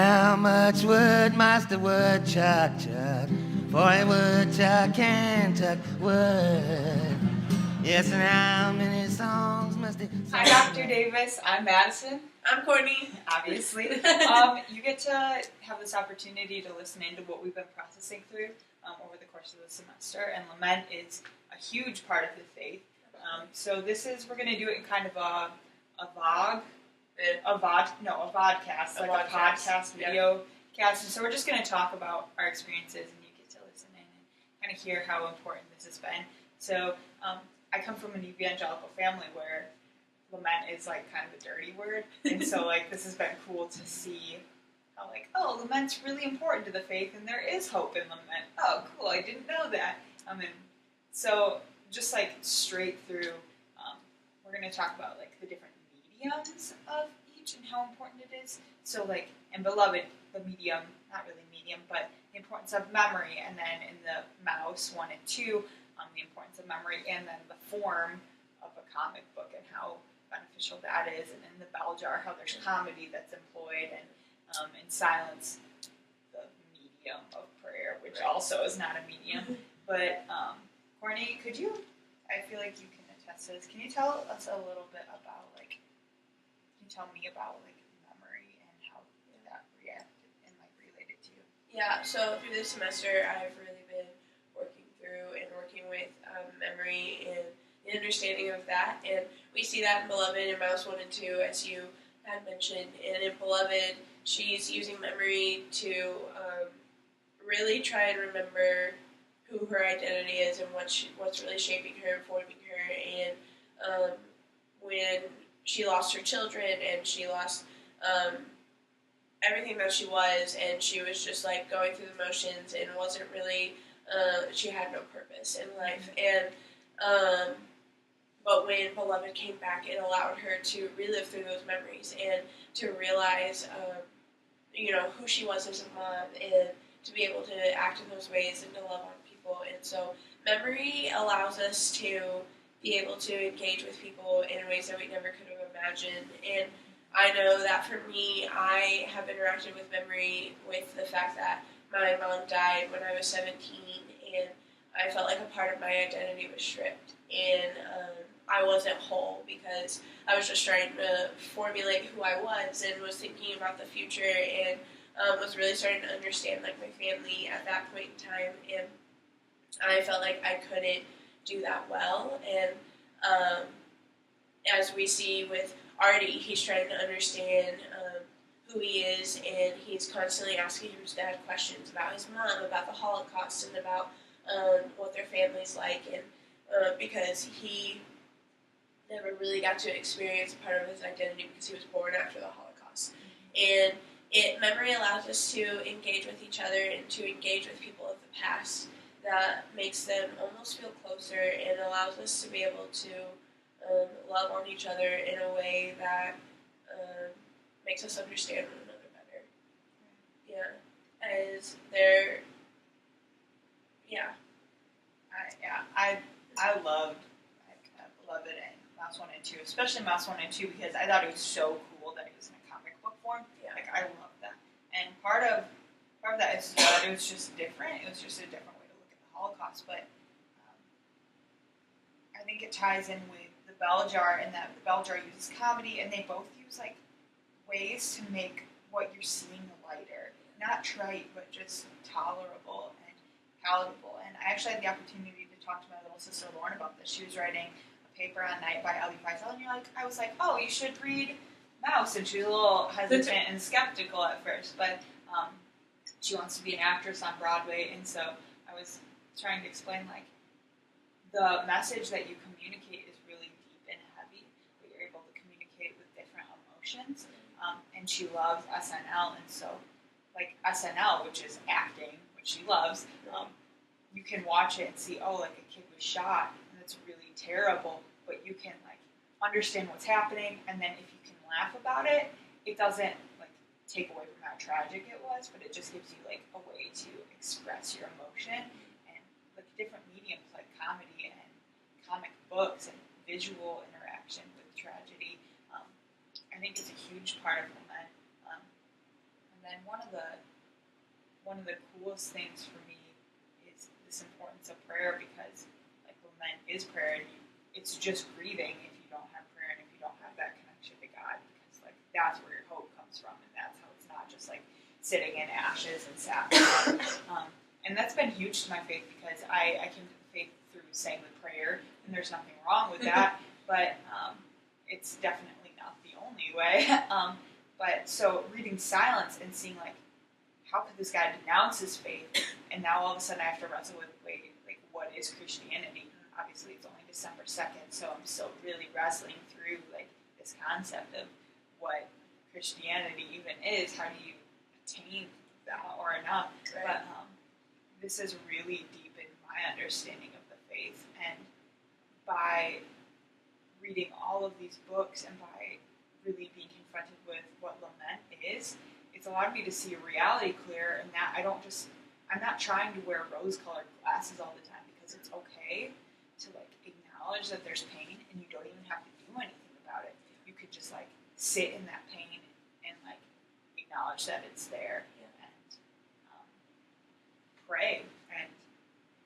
how much wood must the woodchuck chuck? For a woodchuck can chuck wood. Yes, and how many songs must it sing? Hi, Dr. Davis. I'm Madison. I'm Courtney. Obviously. You get to have this opportunity to listen into what we've been processing through over the course of the semester, and lament is a huge part of the faith. So we're going to do it in kind of a vodcast, like a podcast video cast. And so we're just going to talk about our experiences, and you get to listen in and kind of hear how important this has been. So I come from an evangelical family where lament is like kind of a dirty word, and so like this has been cool to see how like, oh, lament's really important to the faith, and there is hope in lament. Oh, cool! I didn't know that. And so just like straight through, we're going to talk about like the different mediums of each and how important it is. So like in Beloved, the medium, not really medium, but the importance of memory, and then in the Mouse 1 and 2, the importance of memory, and then the form of a comic book and how beneficial that is, and in the Bell Jar, how there's comedy that's employed, and in Silence, the medium of prayer, which also is not a medium. But Courtney, I feel like you can attest to this. Can you tell us a little bit about can you tell me about memory and how that reacted and related to you? Yeah, so through this semester, I've really been working with memory and the understanding of that, and we see that in Beloved and Mouse 1 and 2, as you had mentioned. And in Beloved, she's using memory to really try and remember who her identity is and what's really shaping her and forming her. And when she lost her children and she lost everything that she was, and she was just like going through the motions and wasn't really, she had no purpose in life. And but when Beloved came back, it allowed her to relive through those memories and to realize, who she was as a mom, and to be able to act in those ways and to love on people. And so memory allows us to be able to engage with people in ways that we never could have imagined. And I know that for me, I have interacted with memory with the fact that my mom died when I was 17, and I felt like a part of my identity was stripped. And I wasn't whole because I was just trying to formulate who I was and was thinking about the future, and was really starting to understand my family at that point in time. And I felt like I couldn't do that well. And as we see with Artie, he's trying to understand who he is, and he's constantly asking his dad questions about his mom, about the Holocaust, and about what their family's like. And because he never really got to experience part of his identity because he was born after the Holocaust. And memory allows us to engage with each other and to engage with people of the past. That makes them almost feel closer and allows us to be able to love on each other in a way that makes us understand one another better. Yeah, as they're, I loved Beloved and Mouse 1 and 2, especially Mouse 1 and 2, because I thought it was so cool that it was in a comic book form. Yeah. I love that. And part of that is that it was just different. It was just a different way to look at the Holocaust. But I think it ties in with the Bell Jar, and that the Bell Jar uses comedy, and they both use ways to make what you're seeing lighter, not trite, but just tolerable and palatable. And I actually had the opportunity to talk to my little sister Lauren about this. She was writing a paper on Night by Elie Wiesel, and I was like, oh, you should read Mouse, and she was a little hesitant and skeptical at first, but she wants to be an actress on Broadway, and so I was trying to explain the message that you communicate is really deep and heavy, but you're able to communicate with different emotions. And she loves SNL, and so SNL, which is acting, which she loves, you can watch it and see, a kid was shot, and it's really terrible, but you can understand what's happening, and then if you can laugh about it, it doesn't take away from how tragic it was, but it just gives you a way to express your emotion. And different mediums like comedy and comic books and visual interaction with tragedy, I think is a huge part of lament. then one of the coolest things for me is this importance of prayer, because like lament is prayer, and it's just grieving if you don't have prayer and if you don't have that connection to God, because like that's where your hope comes from, and that's how it's not just like sitting in ashes and sadness. And that's been huge to my faith, because I came to the faith through saying the prayer, and there's nothing wrong with that, but it's definitely not the only way. But so reading Silence and seeing like, how could this guy denounce his faith, and now all of a sudden I have to wrestle with, wait, like what is Christianity? Obviously it's only December 2nd, so I'm still really wrestling through like this concept of what Christianity even is. How do you attain that or not? Right. But this has really deepened my understanding of the faith, and by reading all of these books and by really being confronted with what lament is, it's allowed me to see reality clear, and that I'm not trying to wear rose-colored glasses all the time, because it's okay to like acknowledge that there's pain, and you don't even have to do anything about it. You could just like sit in that pain and like acknowledge that it's there, and pray and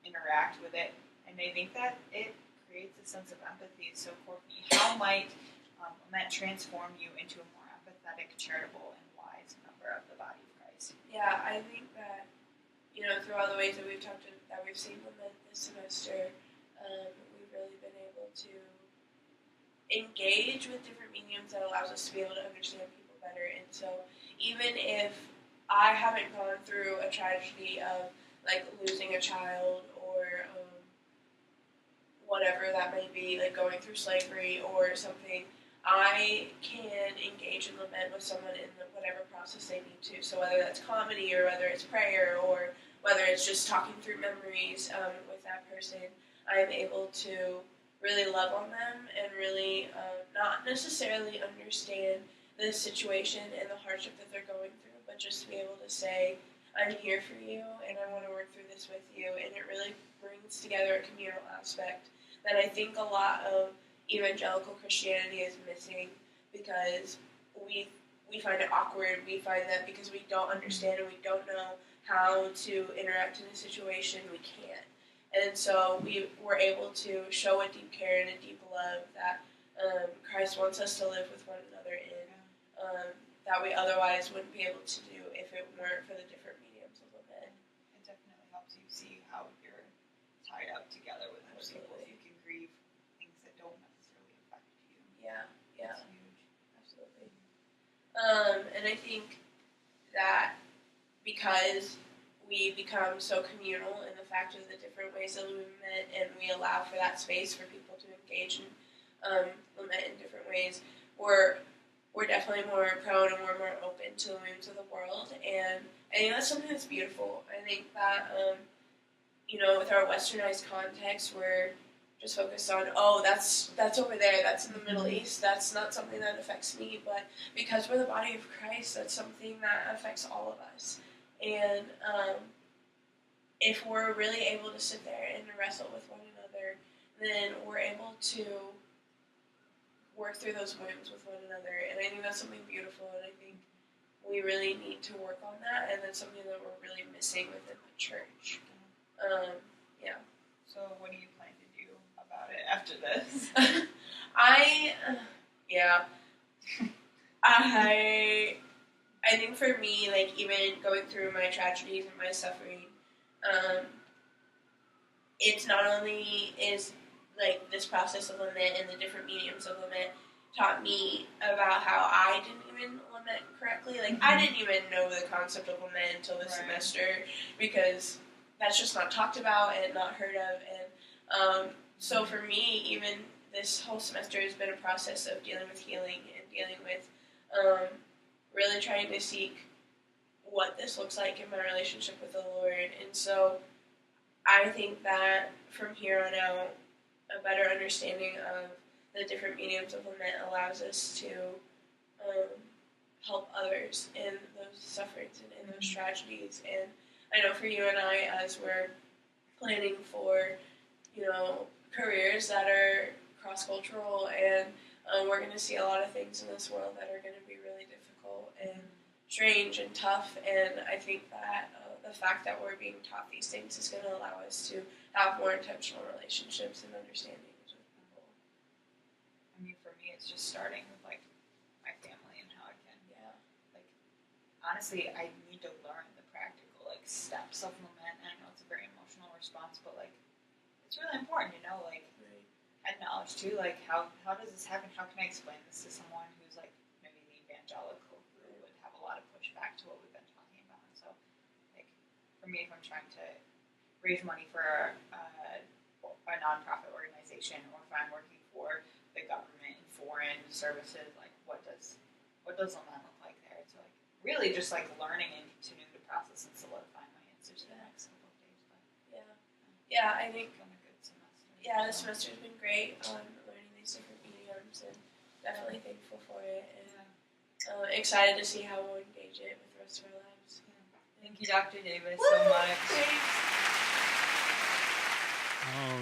interact with it. And I think that it creates a sense of empathy. So Courtney, how might lament transform you into a more empathetic, charitable, and wise member of the body of Christ? Yeah, I think that, through all the ways that we've seen lament this semester, we've really been able to engage with different mediums that allows us to be able to understand people better. And so even if I haven't gone through a tragedy of like losing a child or whatever that may be, like going through slavery or something, I can engage in lament with someone in whatever process they need to. So whether that's comedy or whether it's prayer or whether it's just talking through memories with that person, I am able to really love on them and really not necessarily understand the situation and the hardship that they're going through, but just to be able to say, I'm here for you and I want to work through this with you. And it really brings together a communal aspect that I think a lot of evangelical Christianity is missing, because we find it awkward. We find that because we don't understand and we don't know how to interact in a situation, we can't. And so we were able to show a deep care and a deep love that Christ wants us to live with one another in, that we otherwise wouldn't be able to do if it weren't for the different mediums of lament. It definitely helps you see how you're tied up together with other people. Absolutely. You can grieve things that don't necessarily affect you. Yeah. That's huge. Absolutely. And I think that because we become so communal in the fact of the different ways that we lament, and we allow for that space for people to engage in lament in different ways, we're definitely more prone and we're more open to the whims of the world. And I think that's something that's beautiful. I think that, with our westernized context, we're just focused on, that's over there, that's in the Middle East, that's not something that affects me. But because we're the body of Christ, that's something that affects all of us. And if we're really able to sit there and wrestle with one another, then we're able to work through those wounds with one another. And I think that's something beautiful, and I think we really need to work on that, and that's something that we're really missing within the church. Yeah. So what do you plan to do about it after this? I think for me, like, even going through my tragedies and my suffering, it's not only is like this process of lament and the different mediums of lament taught me about how I didn't even lament correctly. Like, I didn't even know the concept of lament until this semester, because that's just not talked about and not heard of. And so for me, even this whole semester has been a process of dealing with healing and dealing with really trying to seek what this looks like in my relationship with the Lord. And so I think that from here on out, a better understanding of the different mediums of lament allows us to help others in those sufferings and in those tragedies. And I know for you and I, as we're planning for, careers that are cross-cultural, and we're going to see a lot of things in this world that are going to be really difficult. And strange and tough, and I think that the fact that we're being taught these things is going to allow us to have more intentional relationships and understandings with people. I mean, for me, it's just starting with like my family and how I can. Yeah. Like, honestly, I need to learn the practical like steps of lament. And I know it's a very emotional response, but like, it's really important, you know, like head knowledge too. Like, how does this happen? How can I explain this to someone who's like maybe the evangelical who would have a lot of pushback to what we've been talking about? And so, like, for me, if I'm trying to raise money for a nonprofit organization, or if I'm working for the government and foreign services, like what does lament look like there? So like really just like learning and continuing to process and solidify my answers to the next couple of days. But Yeah, I think it's been a good semester. Yeah, this semester's been great on learning these different idioms, and definitely thankful for it, and excited to see how we'll engage it with the rest of our lives. Thank you, Dr. Davis, so much. Thanks. All